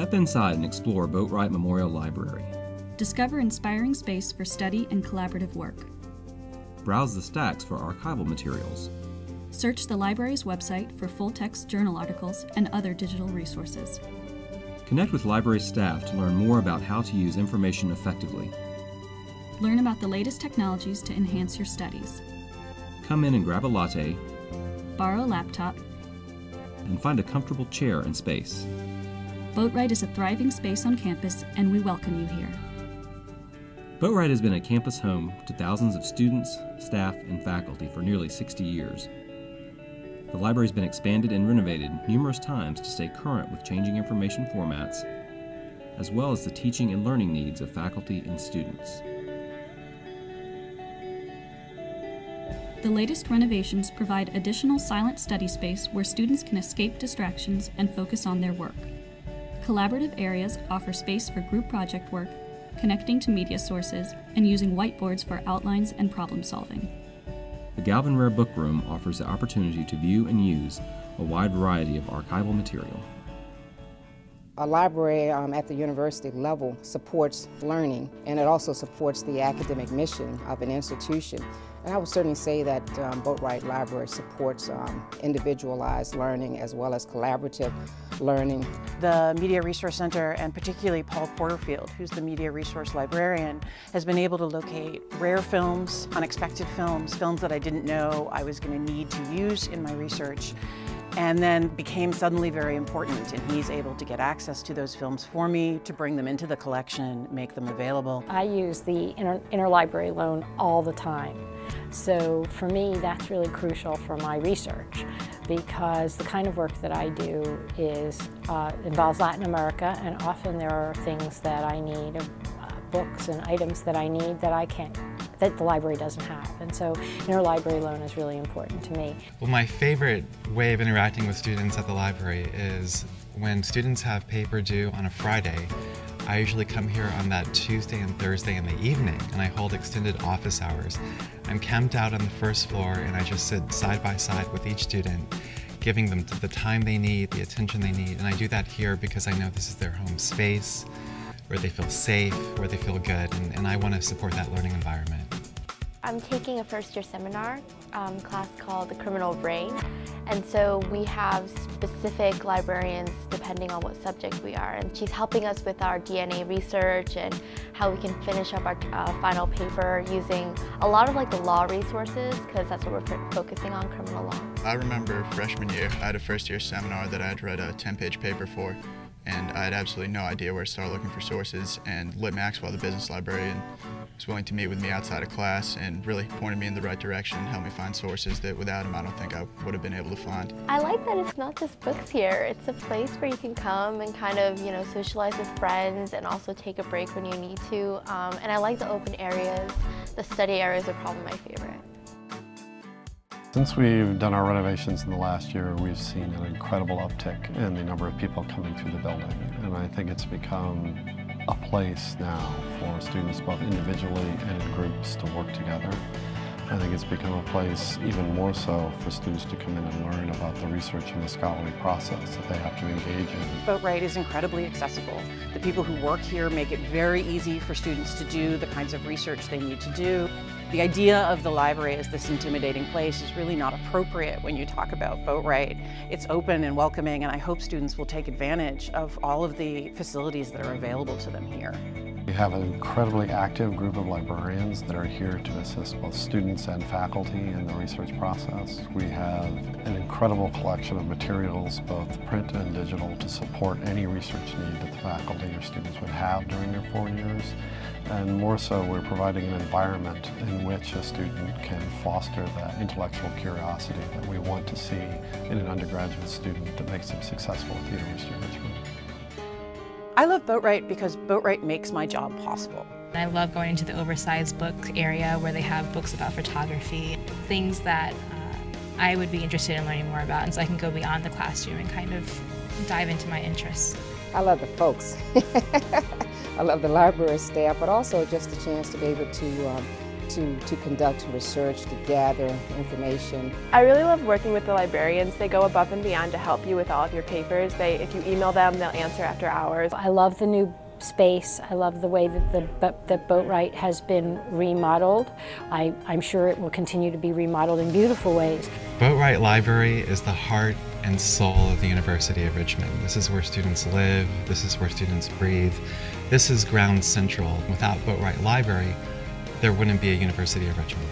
Step inside and explore Boatwright Memorial Library. Discover inspiring space for study and collaborative work. Browse the stacks for archival materials. Search the library's website for full-text journal articles and other digital resources. Connect with library staff to learn more about how to use information effectively. Learn about the latest technologies to enhance your studies. Come in and grab a latte, Borrow a laptop, and find a comfortable chair and space. Boatwright is a thriving space on campus, and we welcome you here. Boatwright has been a campus home to thousands of students, staff, and faculty for nearly 60 years. The library has been expanded and renovated numerous times to stay current with changing information formats, as well as the teaching and learning needs of faculty and students. The latest renovations provide additional silent study space where students can escape distractions and focus on their work. Collaborative areas offer space for group project work, connecting to media sources, and using whiteboards for outlines and problem solving. The Galvin Rare Book Room offers the opportunity to view and use a wide variety of archival material. A library at the university level supports learning, and it also supports the academic mission of an institution. And I would certainly say that Boatwright Library supports individualized learning as well as collaborative learning. The Media Resource Center, and particularly Paul Porterfield, who's the Media Resource Librarian, has been able to locate rare films, unexpected films, films that I didn't know I was going to need to use in my research, and then became suddenly very important, and he's able to get access to those films for me, to bring them into the collection, make them available. I use the interlibrary loan all the time. So for me, that's really crucial for my research, because the kind of work that I do involves Latin America, and often there are things that I need, books and items that I need that the library doesn't have. And so interlibrary loan is really important to me. Well, my favorite way of interacting with students at the library is when students have paper due on a Friday. I usually come here on that Tuesday and Thursday in the evening, and I hold extended office hours. I'm camped out on the first floor, and I just sit side by side with each student, giving them the time they need, the attention they need. And I do that here because I know this is their home space, where they feel safe, where they feel good, and I want to support that learning environment. I'm taking a first-year seminar class called The Criminal Brain, and so we have specific librarians depending on what subject we are, and she's helping us with our DNA research and how we can finish up our final paper using a lot of the law resources, because that's what we're focusing on, criminal law. I remember freshman year, I had a first-year seminar that I had read a 10-page paper for, and I had absolutely no idea where to start looking for sources, and Lit Maxwell, the business librarian, was willing to meet with me outside of class and really pointed me in the right direction, helped me find sources that without him I don't think I would have been able to find. I like that it's not just books here. It's a place where you can come and kind of, socialize with friends and also take a break when you need to. And I like the open areas. The study areas are probably my favorite. Since we've done our renovations in the last year, we've seen an incredible uptick in the number of people coming through the building. And I think it's become a place now for students, both individually and in groups, to work together. I think it's become a place even more so for students to come in and learn about the research and the scholarly process that they have to engage in. Boatwright is incredibly accessible. The people who work here make it very easy for students to do the kinds of research they need to do. The idea of the library as this intimidating place is really not appropriate when you talk about Boatwright. It's open and welcoming, and I hope students will take advantage of all of the facilities that are available to them here. We have an incredibly active group of librarians that are here to assist both students and faculty in the research process. We have an incredible collection of materials, both print and digital, to support any research need that the faculty or students would have during their 4 years. And more so, we're providing an environment in which a student can foster that intellectual curiosity that we want to see in an undergraduate student that makes them successful at the University of Richmond. I love Boatwright because Boatwright makes my job possible. I love going into the oversized book area where they have books about photography, things that I would be interested in learning more about, and so I can go beyond the classroom and kind of dive into my interests. I love the folks. I love the library staff, but also just the chance to be able to to conduct research, to gather information. I really love working with the librarians. They go above and beyond to help you with all of your papers. If you email them, they'll answer after hours. I love the new space. I love the way that Boatwright has been remodeled. I'm sure it will continue to be remodeled in beautiful ways. Boatwright Library is the heart and soul of the University of Richmond. This is where students live, this is where students breathe. This is ground central. Without Boatwright Library, there wouldn't be a University of Richmond.